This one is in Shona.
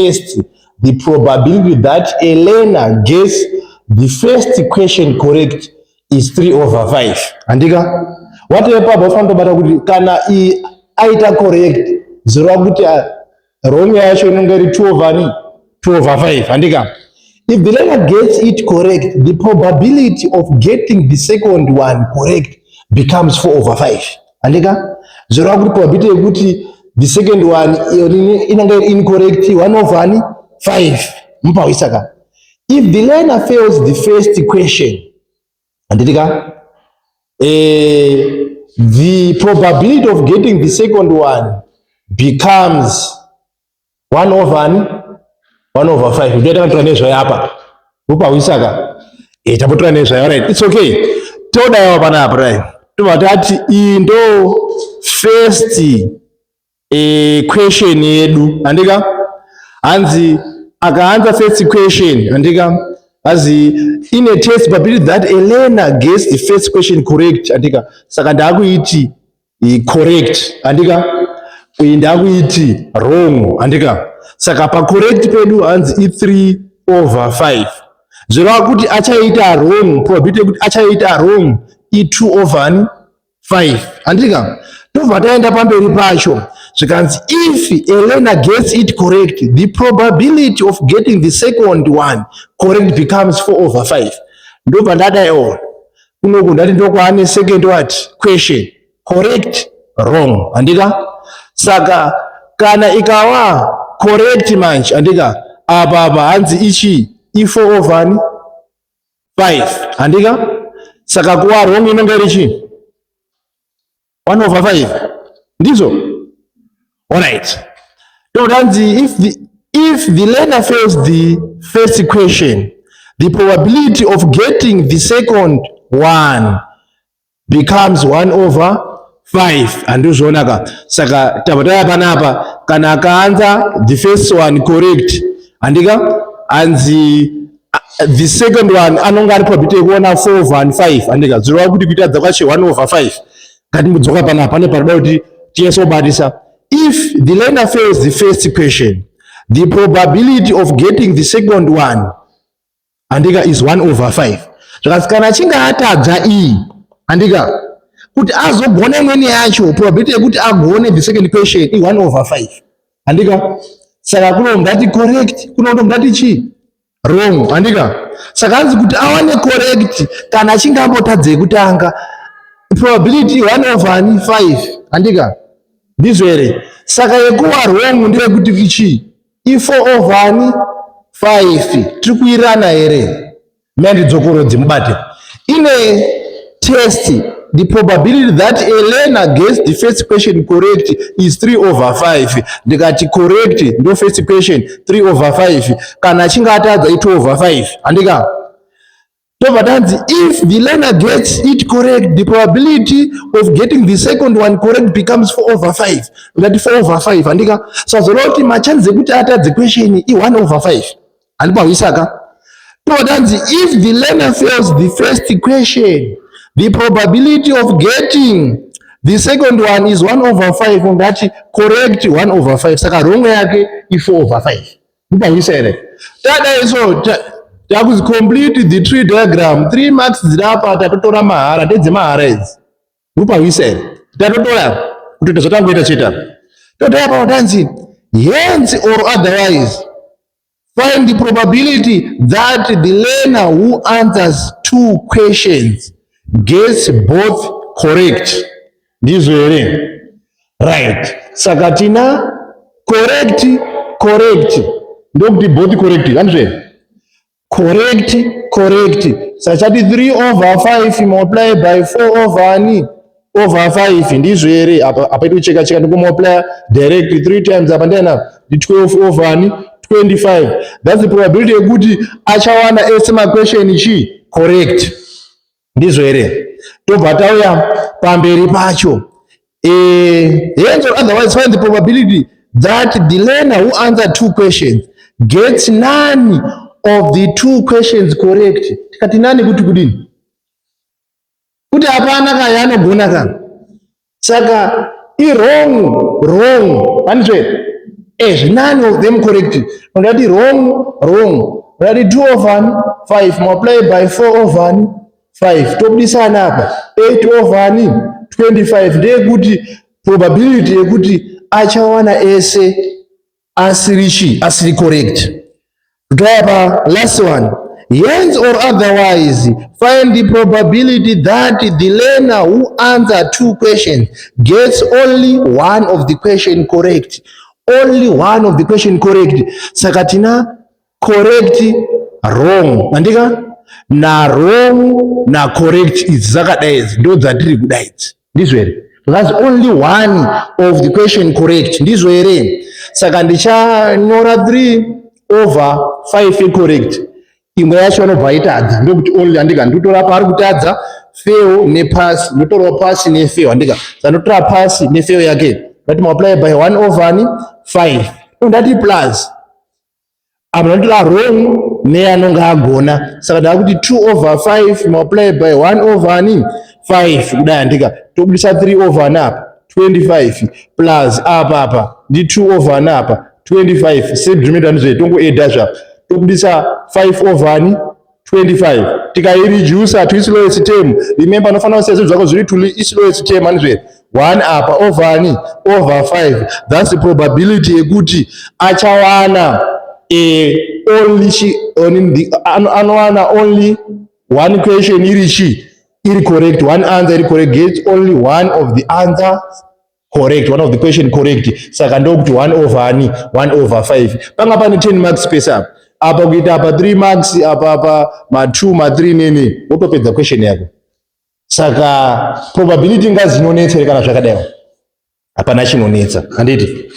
First, the probability that a learner gets the first question correct is 3 over 5. Andika? Whatever bafando bata kuti kana aita correct, zero kuti wrong yacho inonga iri 2 over 5. Andika? If the learner gets it correct, the probability of getting the second one correct becomes 4 over 5. Andika? Zero kuti probability kuti the second one inonga incorrect 1 over 5. Mpawisaka. If the learner fails the first question, andika, the probability of getting the second one becomes 1 over 5. Right? It's okay. Indo first question yedu andika anzi akaanza first question andika azi in a test probability that a learner gets the first question correct andika saka ndakuiti correct andika ndakuiti wrong andika saka pa correct pedu anzi i3 over 5 zero kuti achaita wrong probability kuti achaita wrong i2 over 5 andika tobva taenda pamberi pacho zvikanzi if a learner gets it correct, the probability of getting the second one correct becomes 4 over 5. Ndobva ndadaiwo kunoku ndati ndokwane second what question correct wrong andika saka kana ikawa correct manje andika apa hanzi ichi i4 over 5 andika saka kuwa wrong inonga irichi 1 over 5 ndizo. Alright. If the learner fails the first question, the probability of getting the second one becomes 1 over 5. Anduzonaka. Saka tabataya panapa kana kaanza the first one correct. Andika and the second one anonga probability kuona 4 over 5. Andika zero kuti kuita dzakwache 1 over 5. Kati mudzoka panapa pane parabauti tieso badisa. If the learner fails the first question, the probability of getting the second one andika is 1 over 5. Zvakasikana chinga atadza andika kuti azogone imweni yacho probability yekuti agone the second question i 1 over 5 andika saka kunomudati correct kunomudati chi wrong andika saka anzi kuti awane correct kana achinge ambotadze kutanga probability 1 over 5 andika ndizvere saka yekuwa wrong ndeyekuti ichi i4 over 5 tiri kuirana here mandidzokoro dzimubate in a test the probability that a learner gets the first question correct is 3 over 5 ndikati correct ndo first question 3 over 5 kana achinge atadza i2 over 5 andika if the learner gets it correct, the probability of getting the second one correct becomes 4 over 5. That 4 over 5. Andika, so the lot my chance the question is 1 over 5. Alba wisaka. If the learner fails the first question, the probability of getting the second one is 1 over 5. On that correct 1 over 5. Saka wrong yake is 4 over 5. Alba wisaka. That is all. That was complete the tree diagram. 3 marks zirapa tatotora mahara ndedzemahara idzi. Upa wisere. Tatotora kuti tozotangoita cheta. Totora patanzi hence or otherwise find the probability that the learner who answers 2 questions gets both correct. Ndizo here. Right. Sakatina correct. Ndokuti both correct. Andre. Correct. Such that 3 over 5 multiplied by 4 over 5. Ndizvo here apa tocheka multiply directly 3 times apa ndena 12 over 25. That's the probability yekuti achawana esema question ichi correct. Ndizvo here. Tobva tauya pamberi pacho. Hence or otherwise find the probability that the learner who answered 2 questions gets none of the 2 questions correct. Tikati nani kuti kudini? Kuti hapana kaya anogona kana. Saka i wrong. Andizve. as none of them correct. Already wrong. Already 2 over 5 multiplied by 4 over 5. Top this up 8 over 25. They good probability yekuti achawana ese asiri correct. Driver, last one. Hence or otherwise, find the probability that the learner who answered 2 questions gets only one of the question correct. Only one of the question correct. Sakatina correct wrong. Andika na wrong na correct is zakadaiz. Those are 3 good days. This way. That's only one of the question correct. This way. Sakandisha nyora 3 over 5 correct. Imwe yacho anobva itadza ndokuti only andika ndotora pari kutadza fail nepass ndotora pass nefail andika sanotora pass nefail yake that multiply by 1 over 5 ndati plus amanotora wrong neanonga agona saka ndakuti 2 over 5 multiply by 1 over 5 kudai andika tobudisa 3 over napa 25 plus apa ndi 2 over napa 25 subtract ndizve tongo add zvapo tobudisa 5 over 25 tikaireduce to its lowest term. Remember nofanira kusiya zvinhu zvako zviri to its lowest term andizve 1 apa over 5. That's the probability yekuti achawana anowana only one question iri correct, one answer iri correct, gets only one of the answer correct, one of the question correct. Saka ndokuti 1 over 5 panga pane 10 marks space up apa kuita apa 3 marks apa ma 2 ma 3 nene wotopedza question yako. Saka probability ngazinonetsa kana zvakadai hapana chinonetsa handiti.